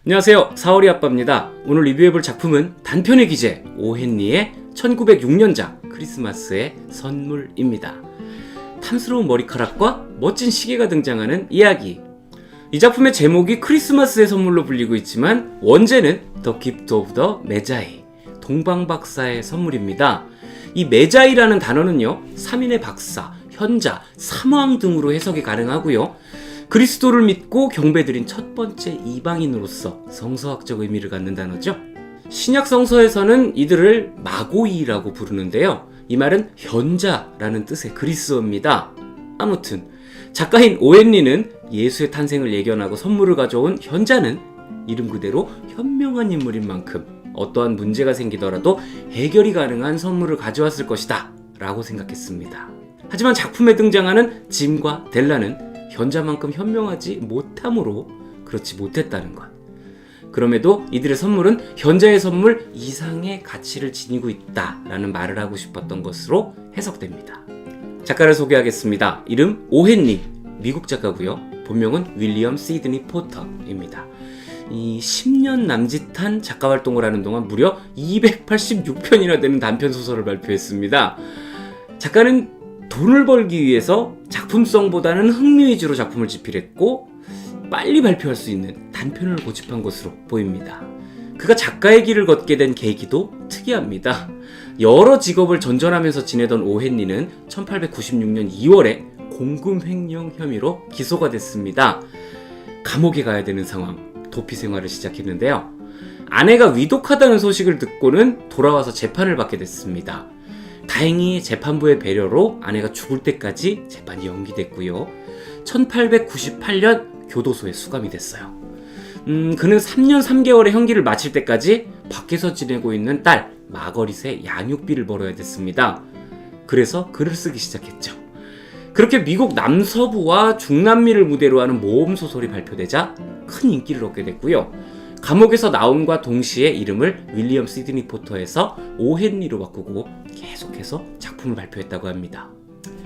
안녕하세요, 사월이 아빠입니다. 오늘 리뷰해볼 작품은 단편의 기재 오헨리의 1906년작 크리스마스의 선물입니다. 탐스러운 머리카락과 멋진 시계가 등장하는 이야기. 이 작품의 제목이 크리스마스의 선물로 불리고 있지만 원제는 The Gift of the Magi, 동방박사의 선물입니다. 이 메자이라는 단어는요, 3인의 박사, 현자, 삼왕 등으로 해석이 가능하고요. 그리스도를 믿고 경배드린 첫 번째 이방인으로서 성서학적 의미를 갖는 단어죠. 신약 성서에서는 이들을 마고이라고 부르는데요. 이 말은 현자라는 뜻의 그리스어입니다. 아무튼 작가인 오헨리는 예수의 탄생을 예견하고 선물을 가져온 현자는 이름 그대로 현명한 인물인 만큼 어떠한 문제가 생기더라도 해결이 가능한 선물을 가져왔을 것이다 라고 생각했습니다. 하지만 작품에 등장하는 짐과 델라는 현자만큼 현명하지 못함으로 그렇지 못했다는 것. 그럼에도 이들의 선물은 현자의 선물 이상의 가치를 지니고 있다라는 말을 하고 싶었던 것으로 해석됩니다. 작가를 소개하겠습니다. 이름 오헨리, 미국 작가고요. 본명은 윌리엄 시드니 포터입니다. 이 10년 남짓한 작가 활동을 하는 동안 무려 286편이나 되는 단편 소설을 발표했습니다. 작가는 돈을 벌기 위해서 작품성보다는 흥미 위주로 작품을 집필했고 빨리 발표할 수 있는 단편을 고집한 것으로 보입니다. 그가 작가의 길을 걷게 된 계기도 특이합니다. 여러 직업을 전전하면서 지내던 오헨리는 1896년 2월에 공금 횡령 혐의로 기소가 됐습니다. 감옥에 가야 되는 상황, 도피 생활을 시작했는데요. 아내가 위독하다는 소식을 듣고는 돌아와서 재판을 받게 됐습니다. 다행히 재판부의 배려로 아내가 죽을 때까지 재판이 연기됐고요. 1898년 교도소에 수감이 됐어요. 그는 3년 3개월의 형기를 마칠 때까지 밖에서 지내고 있는 딸 마거릿의 양육비를 벌어야 됐습니다. 그래서 글을 쓰기 시작했죠. 그렇게 미국 남서부와 중남미를 무대로 하는 모험소설이 발표되자 큰 인기를 얻게 됐고요. 감옥에서 나옴과 동시에 이름을 윌리엄 시드니 포터에서 오헨리로 바꾸고 계속해서 작품을 발표했다고 합니다.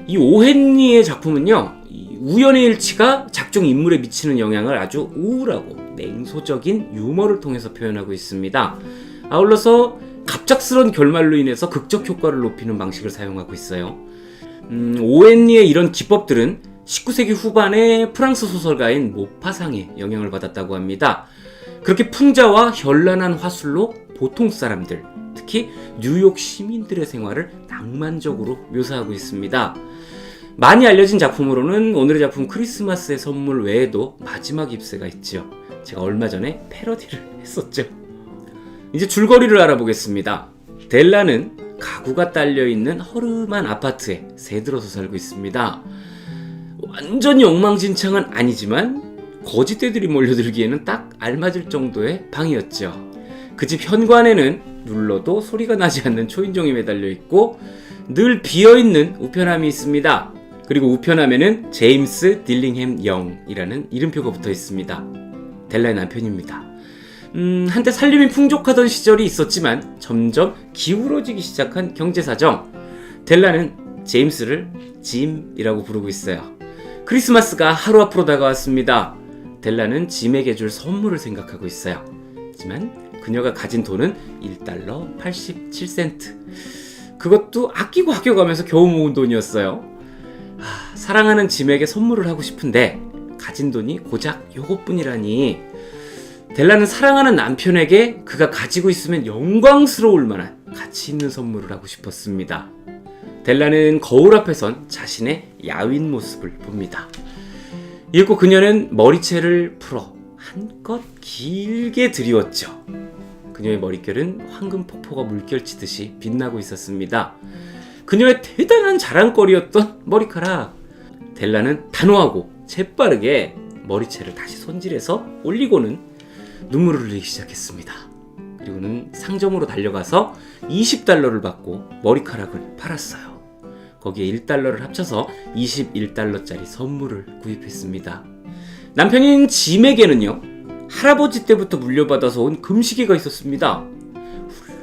이 오헨리의 작품은요, 우연의 일치가 작중 인물에 미치는 영향을 아주 우울하고 냉소적인 유머를 통해서 표현하고 있습니다. 아울러서 갑작스런 결말로 인해서 극적 효과를 높이는 방식을 사용하고 있어요. 오헨리의 이런 기법들은 19세기 후반에 프랑스 소설가인 모파상의 영향을 받았다고 합니다. 그렇게 풍자와 현란한 화술로 보통 사람들, 특히 뉴욕 시민들의 생활을 낭만적으로 묘사하고 있습니다. 많이 알려진 작품으로는 오늘의 작품 크리스마스의 선물 외에도 마지막 잎새가 있죠. 제가 얼마 전에 패러디를 했었죠. 이제 줄거리를 알아보겠습니다. 델라는 가구가 딸려있는 허름한 아파트에 새들어서 살고 있습니다. 완전히 엉망진창은 아니지만 거지떼들이 몰려들기에는 딱 알맞을 정도의 방이었죠. 그 집 현관에는 눌러도 소리가 나지 않는 초인종이 매달려 있고 늘 비어있는 우편함이 있습니다. 그리고 우편함에는 제임스 딜링햄 영이라는 이름표가 붙어 있습니다. 델라의 남편입니다. 한때 살림이 풍족하던 시절이 있었지만 점점 기울어지기 시작한 경제사정. 델라는 제임스를 짐이라고 부르고 있어요. 크리스마스가 하루 앞으로 다가왔습니다. 델라는 짐에게 줄 선물을 생각하고 있어요. 하지만 그녀가 가진 돈은 1달러 87센트. 그것도 아끼고 아껴가면서 겨우 모은 돈이었어요. 사랑하는 짐에게 선물을 하고 싶은데 가진 돈이 고작 요것뿐이라니. 델라는 사랑하는 남편에게 그가 가지고 있으면 영광스러울 만한 가치 있는 선물을 하고 싶었습니다. 델라는 거울 앞에선 자신의 야윈 모습을 봅니다. 이윽고 그녀는 머리채를 풀어 한껏 길게 드리웠죠. 그녀의 머릿결은 황금 폭포가 물결치듯이 빛나고 있었습니다. 그녀의 대단한 자랑거리였던 머리카락. 델라는 단호하고 재빠르게 머리채를 다시 손질해서 올리고는 눈물을 흘리기 시작했습니다. 그리고는 상점으로 달려가서 20달러를 받고 머리카락을 팔았어요. 거기에 1달러를 합쳐서 21달러짜리 선물을 구입했습니다. 남편인 짐에게는요, 할아버지 때부터 물려받아서 온 금시계가 있었습니다.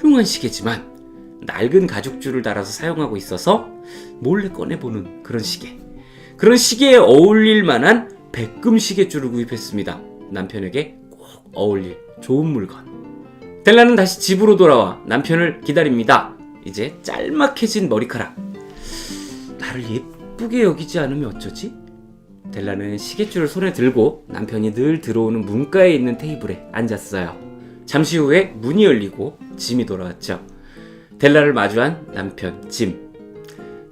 훌륭한 시계지만 낡은 가죽줄을 달아서 사용하고 있어서 몰래 꺼내보는 그런 시계. 그런 시계에 어울릴 만한 백금 시계줄을 구입했습니다. 남편에게 꼭 어울릴 좋은 물건. 델라는 다시 집으로 돌아와 남편을 기다립니다. 이제 짤막해진 머리카락. 나를 예쁘게 여기지 않으면 어쩌지? 델라는 시계줄을 손에 들고 남편이 늘 들어오는 문가에 있는 테이블에 앉았어요. 잠시 후에 문이 열리고 짐이 돌아왔죠. 델라를 마주한 남편 짐.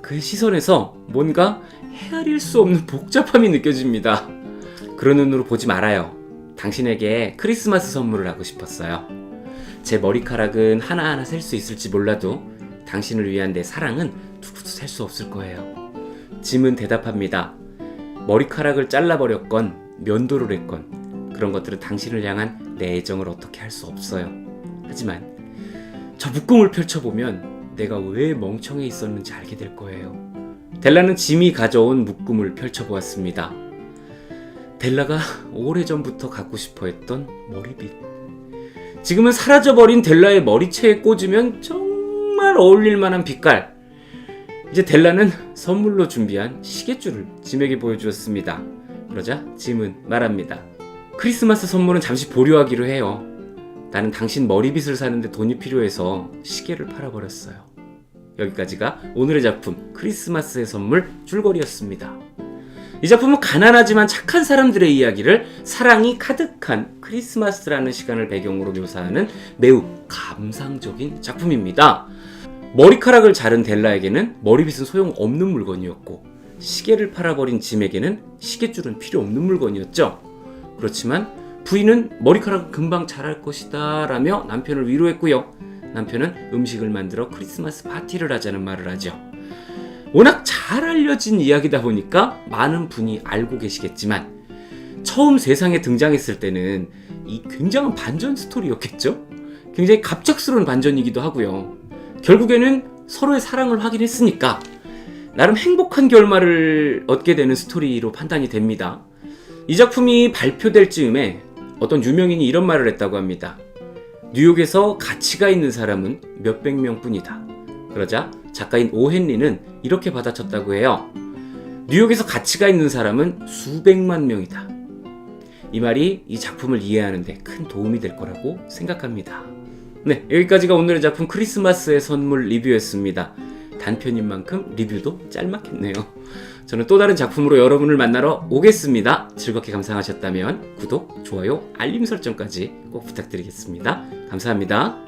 그의 시선에서 뭔가 헤아릴 수 없는 복잡함이 느껴집니다. 그런 눈으로 보지 말아요. 당신에게 크리스마스 선물을 하고 싶었어요. 제 머리카락은 하나하나 셀 수 있을지 몰라도 당신을 위한 내 사랑은 누구도 셀 수 없을 거예요. 짐은 대답합니다. 머리카락을 잘라버렸건 면도를 했건 그런 것들은 당신을 향한 내 애정을 어떻게 할 수 없어요. 하지만 저 묶음을 펼쳐보면 내가 왜 멍청해 있었는지 알게 될 거예요. 델라는 짐이 가져온 묶음을 펼쳐보았습니다. 델라가 오래전부터 갖고 싶어 했던 머리빗. 지금은 사라져버린 델라의 머리채에 꽂으면 정말 어울릴 만한 빛깔. 이제 델라는 선물로 준비한 시계줄을 짐에게 보여주었습니다. 그러자 짐은 말합니다. 크리스마스 선물은 잠시 보류하기로 해요. 나는 당신 머리빗을 사는데 돈이 필요해서 시계를 팔아버렸어요. 여기까지가 오늘의 작품 크리스마스의 선물 줄거리였습니다. 이 작품은 가난하지만 착한 사람들의 이야기를 사랑이 가득한 크리스마스라는 시간을 배경으로 묘사하는 매우 감상적인 작품입니다. 머리카락을 자른 델라에게는 머리빗은 소용없는 물건이었고 시계를 팔아버린 짐에게는 시계줄은 필요 없는 물건이었죠. 그렇지만 부인은 머리카락은 금방 자랄 것이다 라며 남편을 위로했고요. 남편은 음식을 만들어 크리스마스 파티를 하자는 말을 하죠. 워낙 잘 알려진 이야기다 보니까 많은 분이 알고 계시겠지만 처음 세상에 등장했을 때는 이 굉장한 반전 스토리였겠죠? 굉장히 갑작스러운 반전이기도 하고요. 결국에는 서로의 사랑을 확인했으니까 나름 행복한 결말을 얻게 되는 스토리로 판단이 됩니다. 이 작품이 발표될 즈음에 어떤 유명인이 이런 말을 했다고 합니다. 뉴욕에서 가치가 있는 사람은 몇백 명뿐이다. 그러자 작가인 오헨리는 이렇게 받아쳤다고 해요. 뉴욕에서 가치가 있는 사람은 수백만 명이다. 이 말이 이 작품을 이해하는 데 큰 도움이 될 거라고 생각합니다. 네, 여기까지가 오늘의 작품 크리스마스의 선물 리뷰였습니다. 단편인 만큼 리뷰도 짤막했네요. 저는 또 다른 작품으로 여러분을 만나러 오겠습니다. 즐겁게 감상하셨다면 구독, 좋아요, 알림 설정까지 꼭 부탁드리겠습니다. 감사합니다.